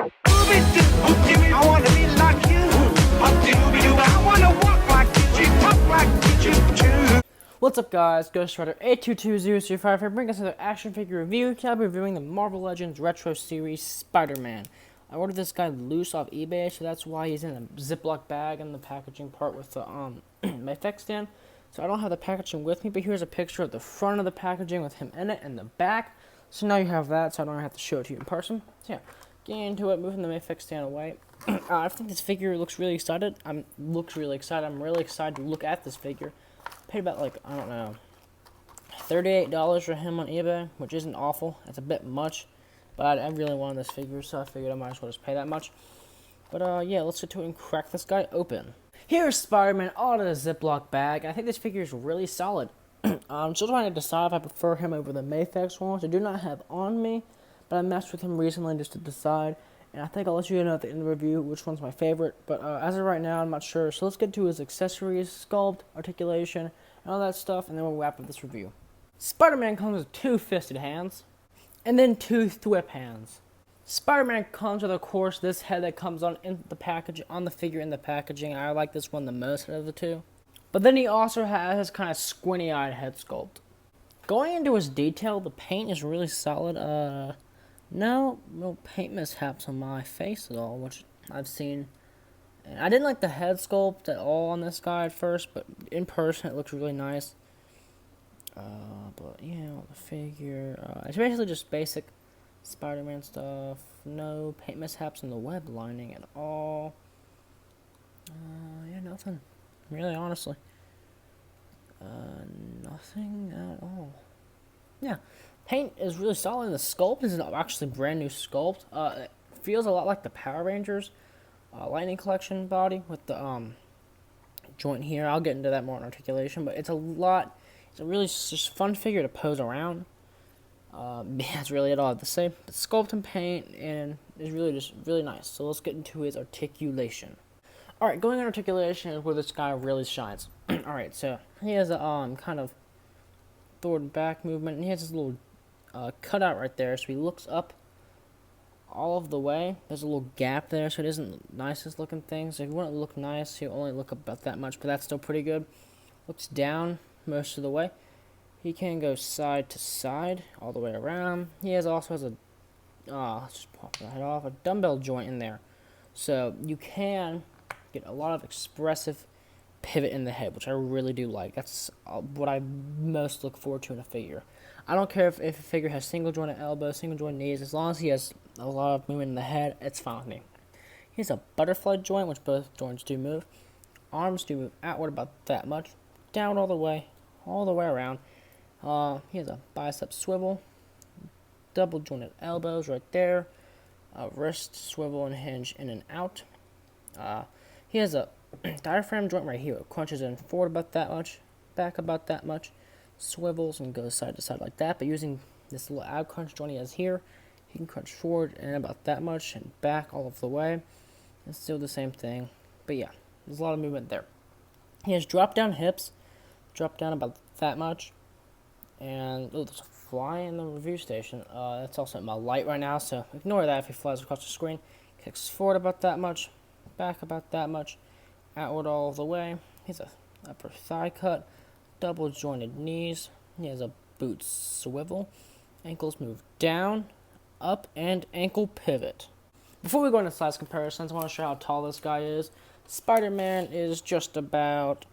Ooby-Doo, I wanna be like you. Ooby-Doo, I wanna walk like you, talk like you, choo. What's up guys, Ghost Rider 822035 here, bringing us another action figure review. I'll be reviewing the Marvel Legends Retro Series Spider-Man. I ordered this guy loose off eBay, so that's why he's in a Ziploc bag in the packaging part with the Mayfix stand. So I don't have the packaging with me, but here's a picture of the front of the packaging with him in it and the back. So now you have that, so I don't have to show it to you in person. So yeah, getting into it, moving the Mayfix stand away. I think this figure looks really excited. I'm really excited to look at this figure. Paid about, like, I don't know, $38 for him on eBay, which isn't awful. That's a bit much, but I really wanted this figure, so I figured I might as well just pay that much. But yeah, let's get to it and crack this guy open. Here's Spider-Man out of the Ziploc bag. I think this figure is really solid. I'm still trying to decide if I prefer him over the Mayfix ones. I do not have on me, but I messed with him recently just to decide. And I think I'll let you know at the end of the review which one's my favorite. But as of right now, I'm not sure. So let's get to his accessories, sculpt, articulation, and all that stuff. And then we'll wrap up this review. Spider-Man comes with 2 fisted hands. And then 2 thwip hands. Spider-Man comes with, of course, this head that comes on in the package, on the figure in the packaging. I like this one the most out of the 2. But then he also has his kind of squinty-eyed head sculpt. Going into his detail, the paint is really solid. No paint mishaps on my face at all, which I've seen. And I didn't like the head sculpt at all on this guy at first, but in person it looks really nice. But yeah, the figure, it's basically just basic Spider-Man stuff. No paint mishaps on the web lining at all. Yeah, nothing. Really, honestly. Nothing at all. Yeah. Paint is really solid. The sculpt is actually a brand new sculpt. It feels a lot like the Power Rangers Lightning Collection body with the joint here. I'll get into that more in articulation, but it's a really just fun figure to pose around. Yeah, that's really it all the same. But sculpt and paint and is really just really nice. So let's get into his articulation. Alright, going on articulation is where this guy really shines. Alright, so he has a kind of forward back movement, and he has this little cutout right there, so he looks up all of the way. There's a little gap there, so it isn't the nicest looking thing. So if you want it to look nice, he'll only look about that much, but that's still pretty good. Looks down most of the way. He can go side to side, all the way around. He also has a, let's just pop that head off, a dumbbell joint in there. So you can get a lot of expressive pivot in the head, which I really do like. That's what I most look forward to in a figure. I don't care if a figure has single jointed elbows, single jointed knees, as long as he has a lot of movement in the head, it's fine with me. He has a butterfly joint, which both joints do move. Arms do move outward about that much, down all the way around. He has a bicep swivel, double jointed elbows right there, a wrist swivel and hinge in and out. He has a diaphragm joint right here. It crunches in forward about that much, back about that much, swivels and goes side to side like that. But using this little ab crunch joint he has here, he can crunch forward and about that much and back all of the way. It's still the same thing. But yeah, there's a lot of movement there. He has drop down hips, drop down about that much. And, oh, there's a fly in the review station. That's also at my light right now, so ignore that if he flies across the screen. Kicks forward about that much, back about that much, outward all the way. He has a upper thigh cut, double jointed knees. He has a boot swivel. Ankles move down, up, and ankle pivot. Before we go into size comparisons, I want to show how tall this guy is. Spider-Man is just about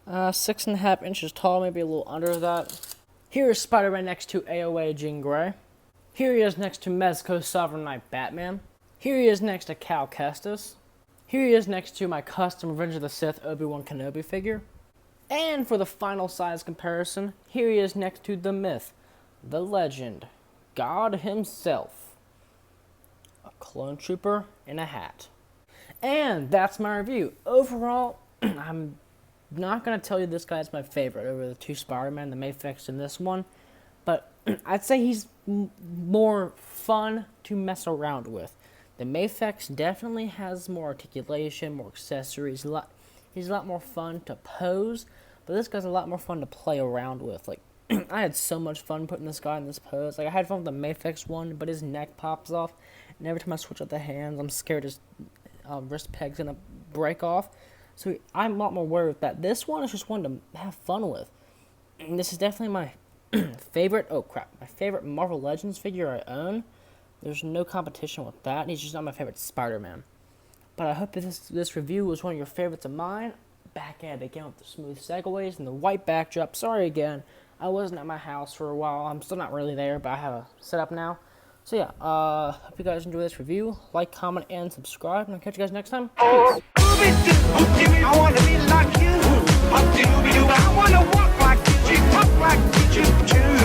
6.5 inches tall, maybe a little under that. Here is Spider-Man next to AOA Jean Grey. Here he is next to Mezco Sovereign Knight Batman. Here he is next to Cal Kestis. Here he is next to my custom Revenge of the Sith Obi-Wan Kenobi figure. And for the final size comparison, here he is next to the myth, the legend, God himself. A clone trooper in a hat. And that's my review. Overall, I'm not going to tell you this guy is my favorite over the 2 Spider-Man, the Mayfix and this one, but I'd say he's more fun to mess around with. The Mayfix definitely has more articulation, more accessories. He's a lot more fun to pose, but this guy's a lot more fun to play around with. Like, I had so much fun putting this guy in this pose. Like, I had fun with the Mayfix one, but his neck pops off, And every time I switch out the hands, I'm scared his wrist peg's gonna break off. So I'm a lot more worried with that. This one is just one to have fun with. And this is definitely my favorite. Oh crap! My favorite Marvel Legends figure I own. There's no competition with that. He's just not my favorite Spider-Man. But I hope this review was one of your favorites of mine. Back at it again with the smooth segues and the white backdrop. Sorry again, I wasn't at my house for a while. I'm still not really there, but I have a setup now. So yeah, hope you guys enjoy this review. Like, comment, and subscribe. And I'll catch you guys next time. Peace. I wanna be like you. I wanna walk like you. Talk like you.